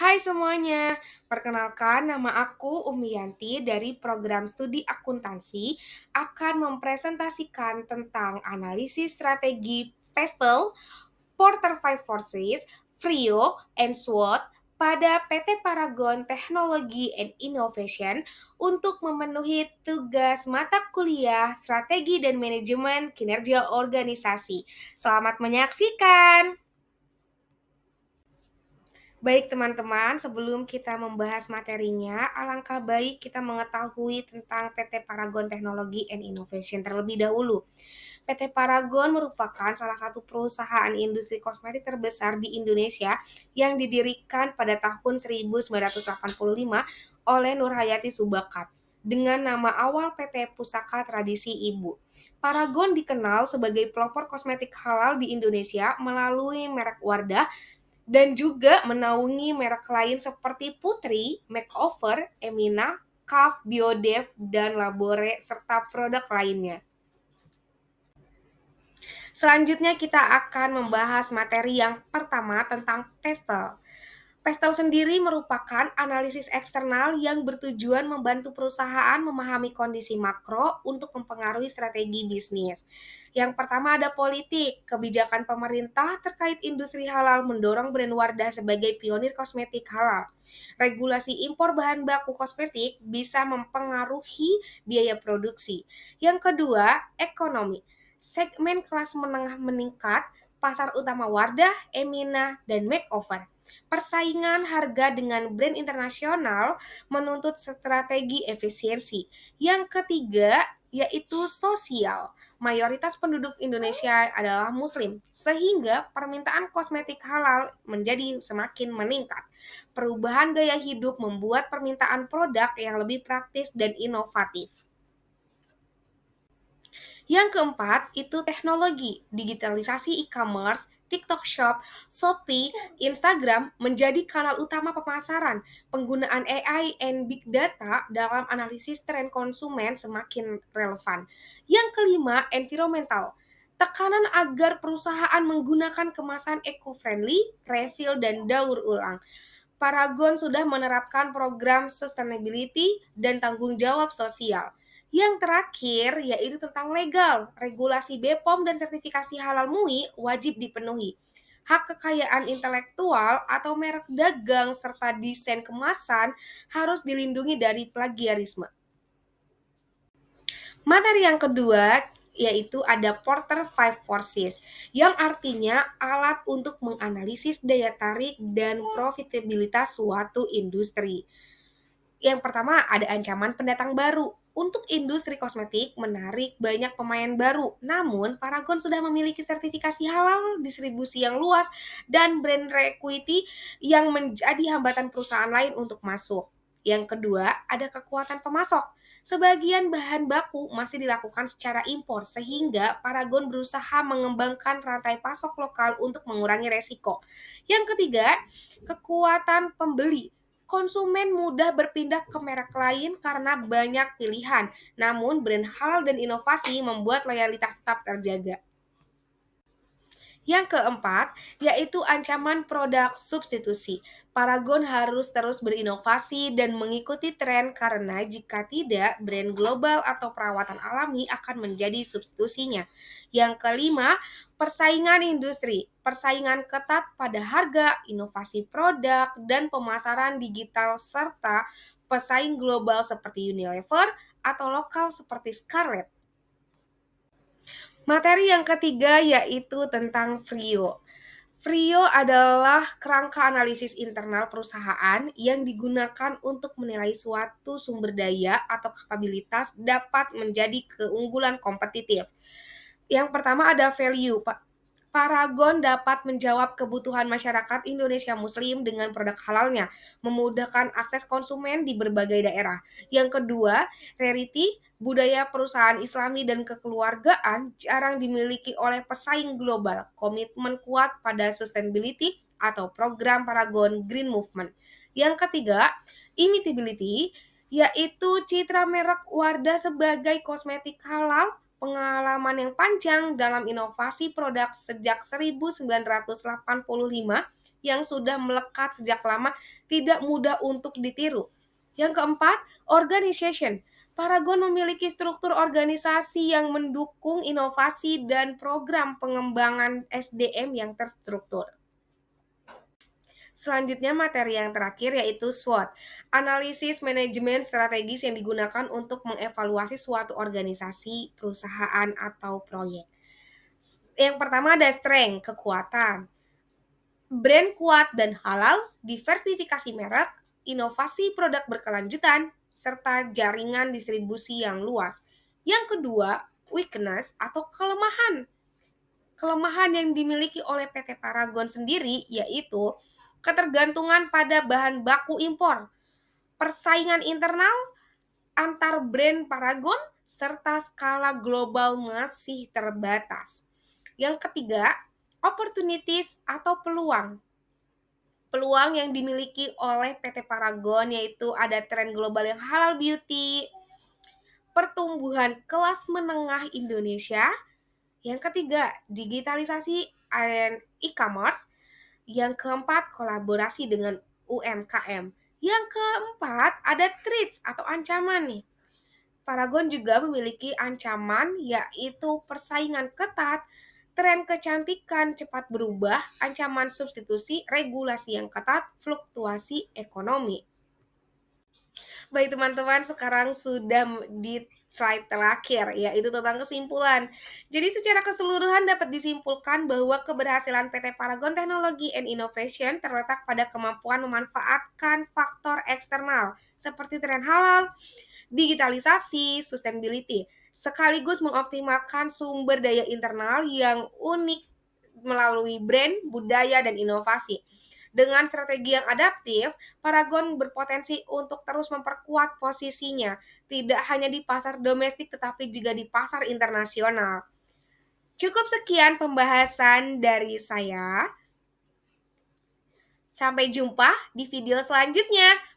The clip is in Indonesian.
Hai semuanya, perkenalkan nama aku Umiyanti dari program studi akuntansi akan mempresentasikan tentang analisis strategi PESTEL, Porter Five Forces, Frio, and SWOT pada PT Paragon Technology and Innovation untuk memenuhi tugas mata kuliah Strategi dan Manajemen Kinerja Organisasi. Selamat menyaksikan! Baik teman-teman, sebelum kita membahas materinya, alangkah baik kita mengetahui tentang PT Paragon Technology and Innovation terlebih dahulu. PT Paragon merupakan salah satu perusahaan industri kosmetik terbesar di Indonesia yang didirikan pada tahun 1985 oleh Nurhayati Subakat dengan nama awal PT Pusaka Tradisi Ibu. Paragon dikenal sebagai pelopor kosmetik halal di Indonesia melalui merek Wardah dan juga menaungi merek lain seperti Putri, Makeover, Emina, Kaf, Biodev, dan Labore, serta produk lainnya. Selanjutnya kita akan membahas materi yang pertama tentang PESTEL. PESTEL sendiri merupakan analisis eksternal yang bertujuan membantu perusahaan memahami kondisi makro untuk mempengaruhi strategi bisnis. Yang pertama ada politik, kebijakan pemerintah terkait industri halal mendorong brand Wardah sebagai pionir kosmetik halal. Regulasi impor bahan baku kosmetik bisa mempengaruhi biaya produksi. Yang kedua, ekonomi. Segmen kelas menengah meningkat, pasar utama Wardah, Emina, dan Makeover. Persaingan harga dengan brand internasional menuntut strategi efisiensi. Yang ketiga, yaitu sosial. Mayoritas penduduk Indonesia adalah muslim, sehingga permintaan kosmetik halal menjadi semakin meningkat. Perubahan gaya hidup membuat permintaan produk yang lebih praktis dan inovatif. Yang keempat, itu teknologi, digitalisasi e-commerce, TikTok Shop, Shopee, Instagram menjadi kanal utama pemasaran. Penggunaan AI and Big Data dalam analisis tren konsumen semakin relevan. Yang kelima, environmental. Tekanan agar perusahaan menggunakan kemasan eco-friendly, refill, dan daur ulang. Paragon sudah menerapkan program sustainability dan tanggung jawab sosial. Yang terakhir yaitu tentang legal, regulasi BPOM dan sertifikasi halal MUI wajib dipenuhi. Hak kekayaan intelektual atau merek dagang serta desain kemasan harus dilindungi dari plagiarisme. Materi yang kedua yaitu ada Porter Five Forces yang artinya alat untuk menganalisis daya tarik dan profitabilitas suatu industri. Yang pertama ada ancaman pendatang baru. Untuk industri kosmetik menarik banyak pemain baru, namun Paragon sudah memiliki sertifikasi halal, distribusi yang luas, dan brand equity yang menjadi hambatan perusahaan lain untuk masuk. Yang kedua, ada kekuatan pemasok. Sebagian bahan baku masih dilakukan secara impor, sehingga Paragon berusaha mengembangkan rantai pasok lokal untuk mengurangi resiko. Yang ketiga, kekuatan pembeli. Konsumen mudah berpindah ke merek lain karena banyak pilihan, namun brand halal dan inovasi membuat loyalitas tetap terjaga. Yang keempat, yaitu ancaman produk substitusi. Paragon harus terus berinovasi dan mengikuti tren karena jika tidak, brand global atau perawatan alami akan menjadi substitusinya. Yang kelima, persaingan industri. Persaingan ketat pada harga, inovasi produk, dan pemasaran digital serta pesaing global seperti Unilever atau lokal seperti Scarlett. Materi yang ketiga yaitu tentang Frio. Frio adalah kerangka analisis internal perusahaan yang digunakan untuk menilai suatu sumber daya atau kapabilitas dapat menjadi keunggulan kompetitif. Yang pertama ada value, Pak. Paragon dapat menjawab kebutuhan masyarakat Indonesia Muslim dengan produk halalnya, memudahkan akses konsumen di berbagai daerah. Yang kedua, rarity, budaya perusahaan Islami dan kekeluargaan jarang dimiliki oleh pesaing global. Komitmen kuat pada sustainability atau program Paragon Green Movement. Yang ketiga, imitability, yaitu citra merek Wardah sebagai kosmetik halal, pengalaman yang panjang dalam inovasi produk sejak 1985 yang sudah melekat sejak lama tidak mudah untuk ditiru. Yang keempat, organization. Paragon memiliki struktur organisasi yang mendukung inovasi dan program pengembangan SDM yang terstruktur. Selanjutnya materi yang terakhir yaitu SWOT, analisis manajemen strategis yang digunakan untuk mengevaluasi suatu organisasi, perusahaan, atau proyek. Yang pertama ada strength, kekuatan. Brand kuat dan halal, diversifikasi merek, inovasi produk berkelanjutan, serta jaringan distribusi yang luas. Yang kedua, weakness atau kelemahan. Kelemahan yang dimiliki oleh PT Paragon sendiri yaitu ketergantungan pada bahan baku impor, persaingan internal antar brand Paragon, serta skala global masih terbatas. Yang ketiga, opportunities atau peluang. Peluang yang dimiliki oleh PT Paragon yaitu ada tren global yang halal beauty, pertumbuhan kelas menengah Indonesia. Yang ketiga, digitalisasi dan e-commerce. Yang keempat, kolaborasi dengan UMKM. Yang keempat, ada threats atau ancaman nih. Paragon juga memiliki ancaman yaitu persaingan ketat, tren kecantikan cepat berubah, ancaman substitusi, regulasi yang ketat, fluktuasi ekonomi. Baik teman-teman, sekarang sudah di slide terakhir, yaitu tentang kesimpulan. Jadi secara keseluruhan dapat disimpulkan bahwa keberhasilan PT Paragon Technology and Innovation terletak pada kemampuan memanfaatkan faktor eksternal seperti tren halal, digitalisasi, sustainability, sekaligus mengoptimalkan sumber daya internal yang unik melalui brand, budaya, dan inovasi. Dengan strategi yang adaptif, Paragon berpotensi untuk terus memperkuat posisinya, tidak hanya di pasar domestik tetapi juga di pasar internasional. Cukup sekian pembahasan dari saya. Sampai jumpa di video selanjutnya.